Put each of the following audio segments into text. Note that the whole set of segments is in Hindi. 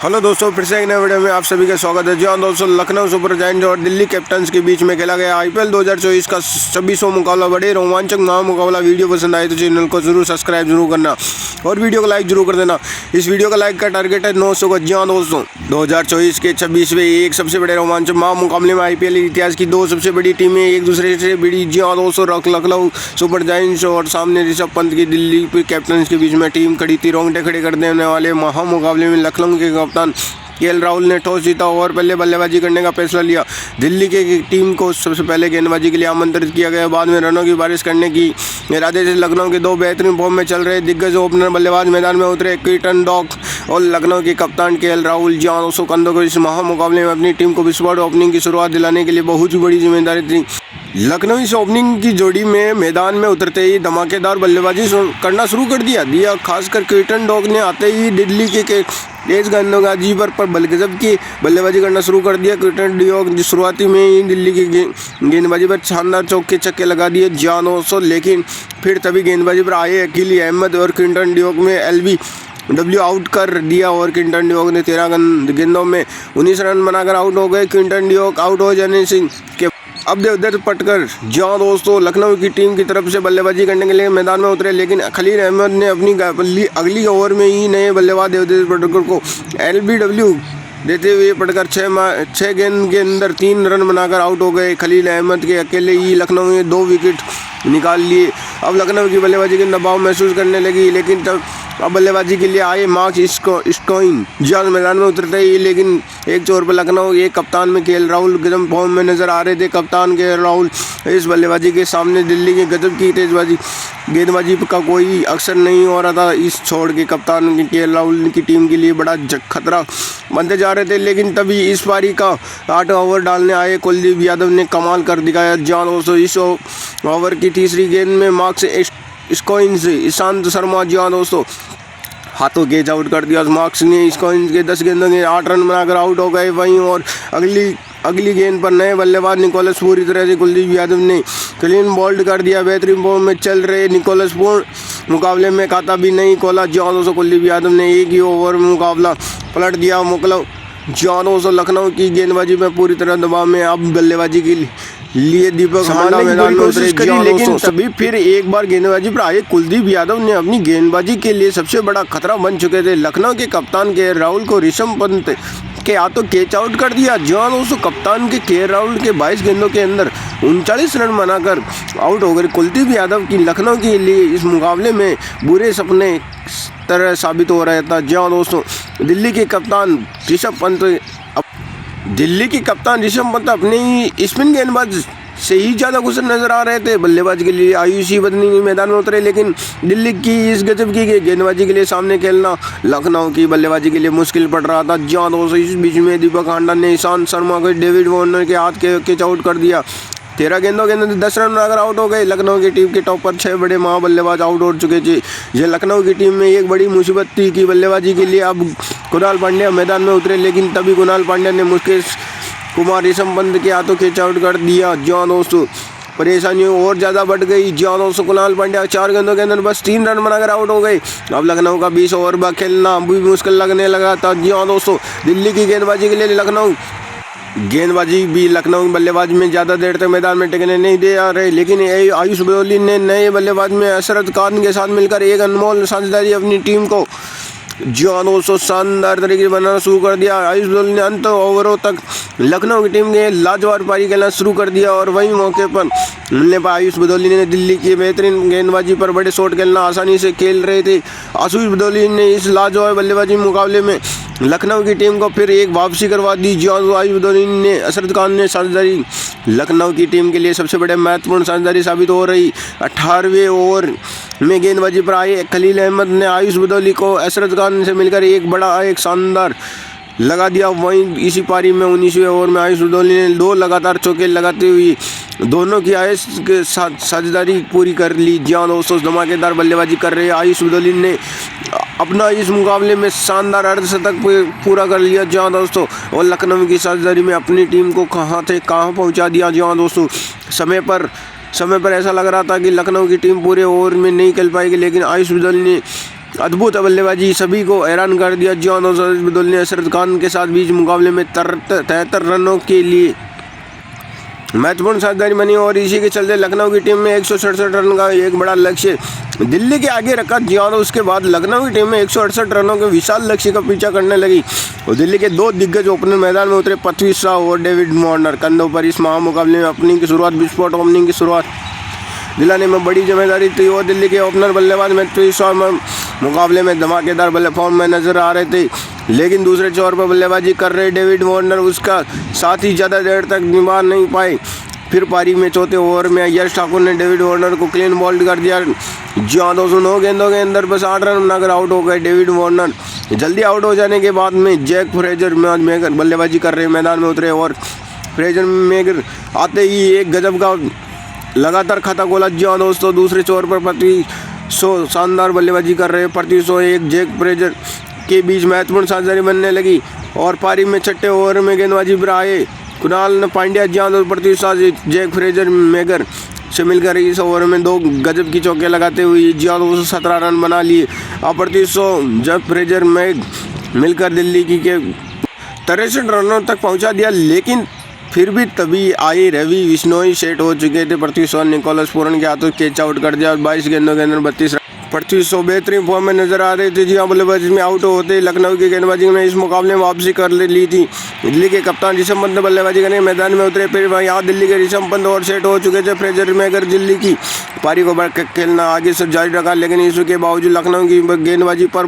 हेलो दोस्तों, फिर से एक नए वीडियो में आप सभी का स्वागत है। जी हाँ दोस्तों, लखनऊ सुपर जायंट्स और दिल्ली कैपिटन्स के बीच में खेला गया आईपीएल 2024 का 26वां मुकाबला बड़े रोमांचक मुकाबला। वीडियो पसंद आए तो चैनल को जरूर सब्सक्राइब जरूर करना और वीडियो को लाइक जरूर कर देना। इस वीडियो का लाइक का टारगेट है 900 का। जी हाँ दोस्तों, 2024 के 26वें एक सबसे बड़े रोमांचक मुकाबले में आईपीएल इतिहास की दो सबसे बड़ी टीमें एक दूसरे से भिड़ी। जी हाँ दोस्तों, लखनऊ सुपर जायंट्स और सामने ऋषभ पंत की दिल्ली कैपिटन्स के बीच में टीम खड़ी थी। रोंगटे खड़े कर देने वाले मुकाबले में लखनऊ के कप्तान केएल राहुल ने टॉस जीता और पहले बल्लेबाजी करने का फैसला लिया। दिल्ली की टीम को सबसे पहले गेंदबाजी के लिए आमंत्रित किया गया। बाद में रनों की बारिश करने की इरादे से लखनऊ के दो बेहतरीन फॉर्म में चल रहे दिग्गज ओपनर बल्लेबाज मैदान में उतरे। कीर्टन डॉक और लखनऊ के कप्तान केएल राहुल जान कंधों को इस मुकाबले में अपनी टीम को विस्फोट ओपनिंग की शुरुआत दिलाने के लिए बहुत ही बड़ी जिम्मेदारी थी। लखनऊ इस ओपनिंग की जोड़ी में मैदान में उतरते ही धमाकेदार बल्लेबाजी करना शुरू कर दिया। खासकर कीर्टन डॉक ने आते ही दिल्ली के तेज गेंदबाजी पर बलगजब की बल्लेबाजी करना शुरू कर दिया। कीर्टन डॉक शुरुआती में ही दिल्ली की गेंदबाजी पर शानदार चौके छक्के लगा दिए जानों, लेकिन फिर तभी गेंदबाजी पर आए अकील अहमद और कीर्टन डॉक में LBW आउट कर दिया और कीर्टन डॉक ने 13 गेंदों में 19 रन बनाकर आउट हो गए। कीर्टन डॉक आउट हो जाने से के अब उधर पटकर जहाँ दोस्तों लखनऊ की टीम की तरफ से बल्लेबाजी करने के लिए मैदान में उतरे, लेकिन खलील अहमद ने अपनी अगली ओवर में ही नए बल्लेबाज देवदत्त पटकर को LBW देते हुए पटकर 6 गेंद के अंदर 3 रन बनाकर आउट हो गए। खलील अहमद के अकेले ही लखनऊ ने 2 विकेट निकाल लिए। अब लखनऊ की बल्लेबाजी के दबाव महसूस करने लगी, लेकिन तब अब बल्लेबाजी के लिए आए मार्कस स्टोइन जहाज मैदान में उतरते ही, लेकिन एक छोर पर लखनऊ एक कप्तान में केएल राहुल गजब फॉर्म में नजर आ रहे थे। कप्तान केएल राहुल इस बल्लेबाजी के सामने दिल्ली के गजब की तेजबाजी गेंदबाजी का कोई अक्सर नहीं हो रहा था। इस छोड़ के कप्तान केएल राहुल की टीम के लिए बड़ा खतरा बनते जा रहे थे, लेकिन तभी इस पारी का 8 ओवर डालने आए कुलदीप यादव ने कमाल कर दिखाया। जान दोस्तों, इस ओवर की तीसरी गेंद में मार्कस स्टोइनिस से ईशांत शर्मा जान दोस्तों हाथों कैच आउट कर दिया। मार्क्स ने स्टोइनिस के 10 गेंदों में 8 रन बनाकर आउट हो गए। वहीं और अगली गेंद पर नए बल्लेबाज निकोलस पूरी तरह से कुलदीप यादव ने क्लीन बोल्ड कर दिया। बेहतरीन फॉर्म में चल रहे निकोलस मुकाबले में खाता भी नहीं खोला। जहाँ दोस्तों कुलदीप यादव ने एक ही ओवर में मुकाबला पलट दिया। जहाँ दोस्तों लखनऊ की गेंदबाजी में पूरी तरह दबाव में अब बल्लेबाजी के लिए दीपक हांडा मैदान में उतरे, लेकिन सभी फिर एक बार गेंदबाजी पर आए कुलदीप यादव ने अपनी गेंदबाजी के लिए सबसे बड़ा खतरा बन चुके थे। लखनऊ के कप्तान केएल राहुल को ऋषभ पंत के हाथों कैच आउट कर दिया। जहाँ दोस्तों कप्तान के केएल राहुल के 22 गेंदों के अंदर 39 रन बनाकर आउट हो गए। कुलदीप यादव की लखनऊ के लिए इस मुकाबले में बुरे सपने तरह साबित हो रहा था। जहाँ दोस्तों दिल्ली के कप्तान ऋषभ पंत अपने ही स्पिन गेंदबाज से ही ज़्यादा कुशल नजर आ रहे थे। बल्लेबाज के लिए आयुषी बदनी मैदान में उतरे, लेकिन दिल्ली की इस गजब की गेंदबाजी के लिए सामने खेलना लखनऊ की बल्लेबाजी के लिए मुश्किल पड़ रहा था। जहाँ दोस्तों इस बीच में दीपक हांडा ने ईशांत शर्मा को डेविड वार्नर के हाथ के कैच आउट कर दिया। 13 गेंदों के अंदर 10 रन बनाकर आउट हो गए। लखनऊ की टीम के टॉप पर 6 बड़े महाबल्लेबाज आउट हो चुके थे। यह लखनऊ की टीम में एक बड़ी मुसीबत थी कि बल्लेबाजी के लिए अब कुणाल पांड्या मैदान में उतरे, लेकिन तभी कुणाल पांड्या ने मुकेश कुमार ऋषभ पंत के हाथों कैच आउट कर दिया। जहाँ दोस्तों परेशानी और ज़्यादा बढ़ गई। जहाँ दोस्तों कुणाल पांड्या 4 गेंदों के अंदर बस 3 रन बनाकर आउट हो गए। अब लखनऊ का 20 ओवर का खेलना भी मुश्किल लगने लगा था। जहाँ दोस्तों दिल्ली की गेंदबाजी के लिए लखनऊ बल्लेबाज में ज़्यादा देर तक मैदान में टिकने नहीं दे आ रहे, लेकिन आयुष बदौली ने नए बल्लेबाज में अशरफ खान के साथ मिलकर एक अनमोल साझेदारी अपनी टीम को जहाँ दोस्तों शानदार तरीके से बनाना शुरू कर दिया। आयुष बदौली ने अंत ओवरों तक लखनऊ की टीम के लाजवाब पारी खेलना शुरू कर दिया और वहीं मौके पर मिलने पर आयुष बदौली ने दिल्ली की बेहतरीन गेंदबाजी पर बड़े शॉट खेलना आसानी से खेल रहे थे। आयुष बदौली ने इस लाजवाब बल्लेबाजी मुकाबले में लखनऊ की टीम को फिर एक वापसी करवा दी। जहाँ आयुष बदौली ने अशरफ खान ने साझेदारी लखनऊ की टीम के लिए सबसे बड़े महत्वपूर्ण साझेदारी साबित हो रही। 18वें ओवर में गेंदबाजी पर आए खलील अहमद ने आयुष बदौली को अशरफ खान से मिलकर एक शानदार लगा दिया। वहीं इसी पारी में 19वें ओवर में आयुष बदौली ने 2 लगातार चौके लगाते हुए दोनों की आयुष के साथ साझेदारी पूरी कर ली। जहाँ दोस्तों धमाकेदार बल्लेबाजी कर रहे आयुष बदौली ने अपना इस मुकाबले में शानदार अर्धशतक पूरा कर लिया। जहाँ दोस्तों और लखनऊ की साझेदारी में अपनी टीम को कहाँ पहुँचा दिया। जहाँ दोस्तों समय पर ऐसा लग रहा था कि लखनऊ की टीम पूरे ओवर में नहीं खेल पाएगी, लेकिन आयुष बदौली ने अद्भुत बल्लेबाजी सभी को हैरान कर दिया। जी हाँ दोस्तों, बदौल ने अशरफ खान के साथ बीच मुकाबले में 73 रनों के लिए महत्वपूर्ण साझेदारी बनी और इसी के चलते लखनऊ की टीम में 167 रन का एक बड़ा लक्ष्य दिल्ली के आगे रखा। जी हाँ, उसके बाद लखनऊ की टीम में 168 रनों के विशाल लक्ष्य का पीछा करने लगी और दिल्ली के दो दिग्गज ओपनर मैदान में उतरे, पृथ्वी शॉ और डेविड वार्नर कंधों पर इस महामुकाबले में ओपनिंग की शुरुआत विस्फोट ओपनिंग की शुरुआत दिलाने में बड़ी जिम्मेदारी थी और दिल्ली के ओपनर बल्लेबाज पृथ्वी शॉ मुकाबले में धमाकेदार बल्ले फॉर्म में नजर आ रहे थे, लेकिन दूसरे छोर पर बल्लेबाजी कर रहे डेविड वार्नर उसका साथ ही ज़्यादा देर तक निभा नहीं पाए। फिर पारी में चौथे ओवर में यश ठाकुर ने डेविड वार्नर को क्लीन बॉल्ड कर दिया। जी हाँ दोस्तों, 9 गेंदों के अंदर बस 8 रन बनाकर आउट हो गए डेविड वार्नर। जल्दी आउट हो जाने के बाद में जैक फ्रेजर मैगर बल्लेबाजी कर रहे मैदान में उतरे और फ्रेजर मैगर आते ही एक गजब का लगातार खाता खोला। जी हाँ दोस्तों, दूसरे छोर पर पृथ्वी शॉ शानदार बल्लेबाजी कर रहे पृथ्वी शॉ एक जैक फ्रेजर के बीच महत्वपूर्ण साझेदारी बनने लगी और पारी में छठे ओवर में गेंदबाजी पर आए कुणाल पांड्या। जी हाँ दोस्तों, Prithvi Shaw Jake Fraser megger से मिलकर इस ओवर में 2 गजब की चौके लगाते हुए जी हाँ दोस्तों 17 रन बना लिए। और Prithvi Shaw Jake Fraser mag मिलकर दिल्ली की के 63 रनों तक पहुंचा दिया, लेकिन फिर भी तभी आए रवि बिश्नोई सेट हो चुके थे। पृथ्वी शॉ निकोलस पूरन के हाथों कैच आउट कर दिया और 22 गेंदों के अंदर 32 रन। पृथ्वी शॉ बेहतरीन फॉर्म में नजर आ रहे थे। जी हाँ, बल्लेबाजी में आउट होते लखनऊ की गेंदबाजी में इस मुकाबले में वापसी कर ली थी। दिल्ली के कप्तान ऋषभ पंत ने बल्लेबाजी करने मैदान में उतरे, फिर यहाँ दिल्ली के ऋषभ पंत और सेट हो चुके थे। फ्रेजर मैगर दिल्ली की पारी को बढ़ खेलना आगे से जारी रखा, लेकिन इसके बावजूद लखनऊ की गेंदबाजी पर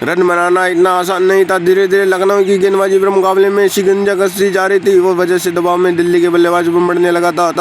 रन बनाना इतना आसान नहीं था। धीरे धीरे लखनऊ की गेंदबाजी पर मुकाबले में शिकंजा कसती जा रही थी, वो वजह से दबाव में दिल्ली के बल्लेबाज बढ़ने लगा था।